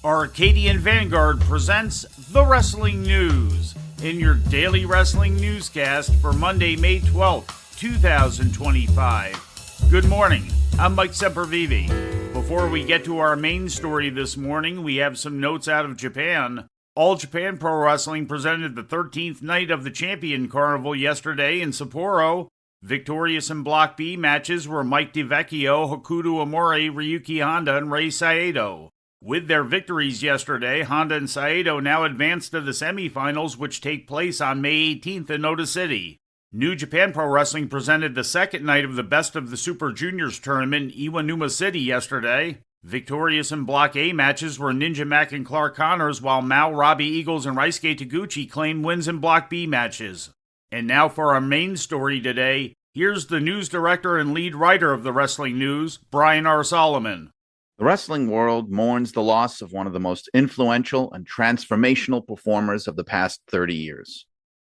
Arcadian Vanguard presents The Wrestling News in your daily wrestling newscast for Monday, May 12th, 2025. Good morning, I'm Mike Sempervive. Before we get to our main story this morning, we have some notes out of Japan. All Japan Pro Wrestling presented the 13th night of the Champion Carnival yesterday in Sapporo. Victorious in Block B matches were Mike DeVecchio, Hokuto Amore, Ryuki Honda, and Rei Saito. With their victories yesterday, Honda and Saito now advance to the semifinals, which take place on May 18th in Ota City. New Japan Pro Wrestling presented the second night of the Best of the Super Juniors tournament in Iwanuma City yesterday. Victorious in Block A matches were Ninja Mac and Clark Connors, while Mao, Robbie Eagles, and Raisuke Taguchi claimed wins in Block B matches. And now for our main story today, here's the news director and lead writer of the Wrestling News, Brian R. Solomon. The wrestling world mourns the loss of one of the most influential and transformational performers of the past 30 years.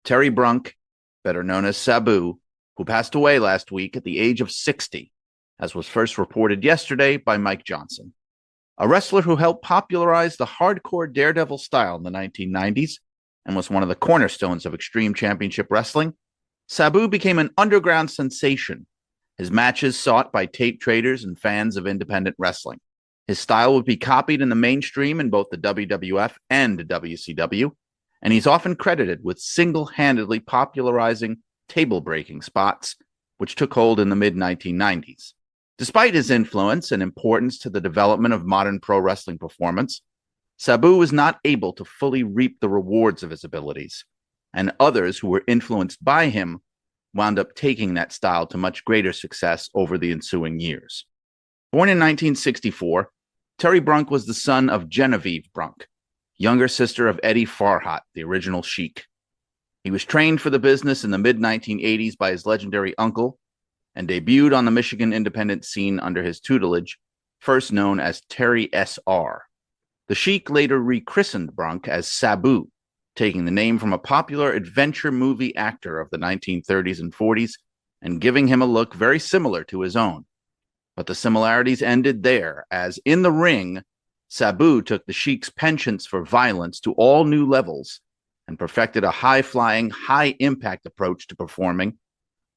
Terry Brunk, better known as Sabu, who passed away last week at the age of 60, as was first reported yesterday by Mike Johnson. A wrestler who helped popularize the hardcore daredevil style in the 1990s and was one of the cornerstones of Extreme Championship Wrestling, Sabu became an underground sensation, his matches sought by tape traders and fans of independent wrestling. His style would be copied in the mainstream in both the WWF and WCW, and he's often credited with single-handedly popularizing table-breaking spots, which took hold in the mid-1990s. Despite his influence and importance to the development of modern pro wrestling performance, Sabu was not able to fully reap the rewards of his abilities, and others who were influenced by him wound up taking that style to much greater success over the ensuing years. Born in 1964, Terry Brunk was the son of Genevieve Brunk, younger sister of Eddie Farhat, the original Sheik. He was trained for the business in the mid-1980s by his legendary uncle and debuted on the Michigan independent scene under his tutelage, first known as Terry S.R. The Sheik later rechristened Brunk as Sabu, taking the name from a popular adventure movie actor of the 1930s and 40s and giving him a look very similar to his own. But the similarities ended there, as in the ring, Sabu took the Sheik's penchants for violence to all new levels and perfected a high-flying, high-impact approach to performing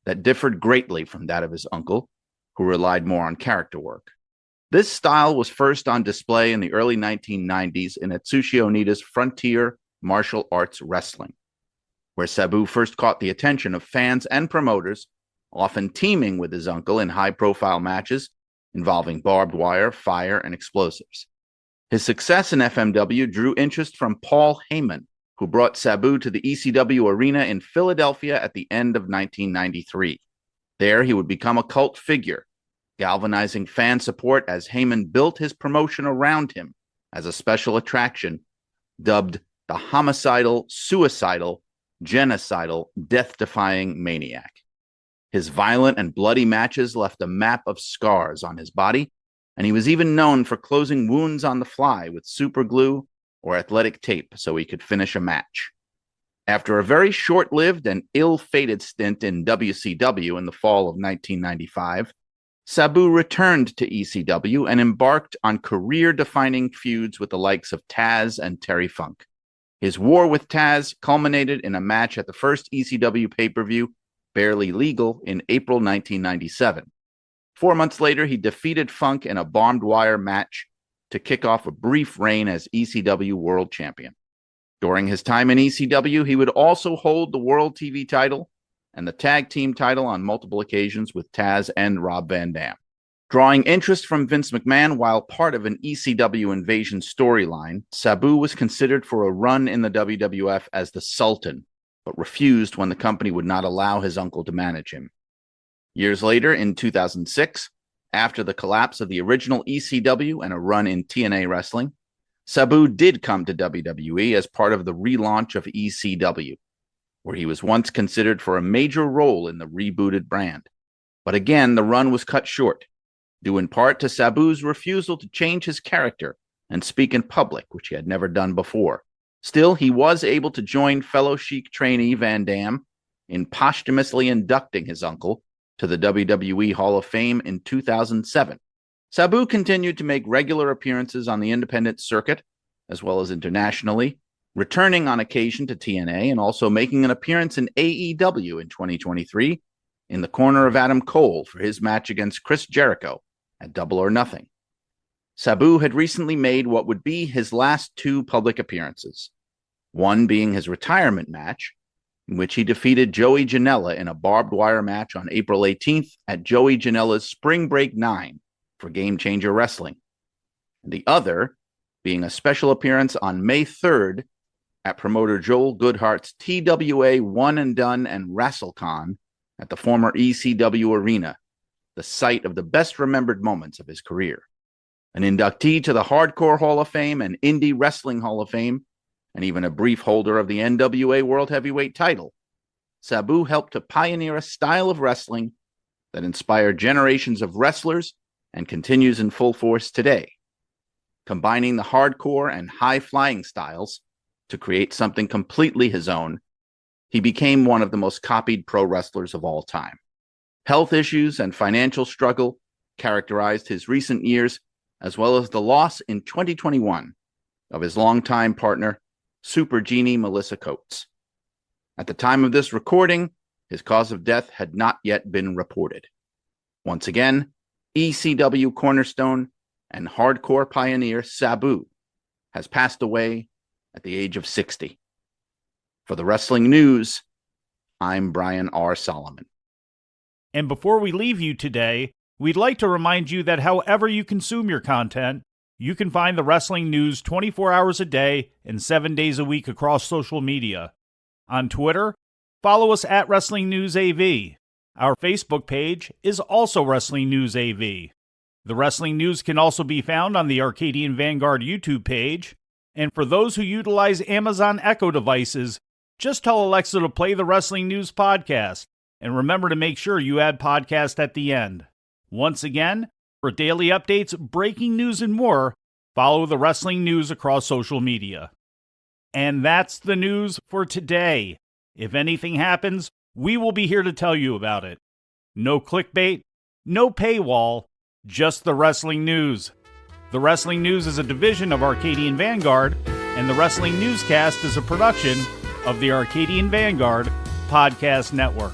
that differed greatly from that of his uncle, who relied more on character work. This style was first on display in the early 1990s in Atsushi Onida's Frontier Martial Arts Wrestling, where Sabu first caught the attention of fans and promoters, often teaming with his uncle in high-profile matches involving barbed wire, fire, and explosives. His success in FMW drew interest from Paul Heyman, who brought Sabu to the ECW arena in Philadelphia at the end of 1993. There, he would become a cult figure, galvanizing fan support as Heyman built his promotion around him as a special attraction, dubbed the homicidal, suicidal, genocidal, death-defying maniac. His violent and bloody matches left a map of scars on his body, and he was even known for closing wounds on the fly with super glue or athletic tape so he could finish a match. After a very short-lived and ill-fated stint in WCW in the fall of 1995, Sabu returned to ECW and embarked on career-defining feuds with the likes of Taz and Terry Funk. His war with Taz culminated in a match at the first ECW pay-per-view, Barely Legal, in April 1997. 4 months later, he defeated Funk in a barbed wire match to kick off a brief reign as ECW World Champion. During his time in ECW, he would also hold the World TV title and the Tag Team title on multiple occasions with Taz and Rob Van Dam. Drawing interest from Vince McMahon while part of an ECW invasion storyline, Sabu was considered for a run in the WWF as the Sultan, but refused when the company would not allow his uncle to manage him. Years later, in 2006, after the collapse of the original ECW and a run in TNA wrestling, Sabu did come to WWE as part of the relaunch of ECW, where he was once considered for a major role in the rebooted brand. But again, the run was cut short, due in part to Sabu's refusal to change his character and speak in public, which he had never done before. Still, he was able to join fellow Sheik trainee Van Dam in posthumously inducting his uncle to the WWE Hall of Fame in 2007. Sabu continued to make regular appearances on the independent circuit as well as internationally, returning on occasion to TNA and also making an appearance in AEW in 2023 in the corner of Adam Cole for his match against Chris Jericho at Double or Nothing. Sabu had recently made what would be his last two public appearances, one being his retirement match, in which he defeated Joey Janela in a barbed wire match on April 18th at Joey Janela's Spring Break 9 for Game Changer Wrestling, and the other being a special appearance on May 3rd at promoter Joel Goodhart's TWA One and Done and WrestleCon at the former ECW Arena, the site of the best remembered moments of his career. An inductee to the Hardcore Hall of Fame and Indie Wrestling Hall of Fame, and even a brief holder of the NWA World Heavyweight title, Sabu helped to pioneer a style of wrestling that inspired generations of wrestlers and continues in full force today, combining the hardcore and high-flying styles to create something completely his own. He became one of the most copied pro wrestlers of all time. Health issues and financial struggle characterized his recent years, as well as the loss in 2021 of his longtime partner, Super Genie Melissa Coates. At the time of this recording, his cause of death had not yet been reported. Once again, ECW cornerstone and hardcore pioneer Sabu has passed away at the age of 60. For the Wrestling News, I'm Brian R. Solomon. And before we leave you today, we'd like to remind you that however you consume your content, you can find the Wrestling News 24 hours a day and 7 days a week across social media. On Twitter, follow us at Wrestling News AV. Our Facebook page is also Wrestling News AV. The Wrestling News can also be found on the Arcadian Vanguard YouTube page. And for those who utilize Amazon Echo devices, just tell Alexa to play the Wrestling News podcast. And remember to make sure you add podcast at the end. Once again, for daily updates, breaking news, and more, follow the Wrestling News across social media. And that's the news for today. If anything happens, we will be here to tell you about it. No clickbait, no paywall, just the Wrestling News. The Wrestling News is a division of Arcadian Vanguard, and the Wrestling Newscast is a production of the Arcadian Vanguard Podcast Network.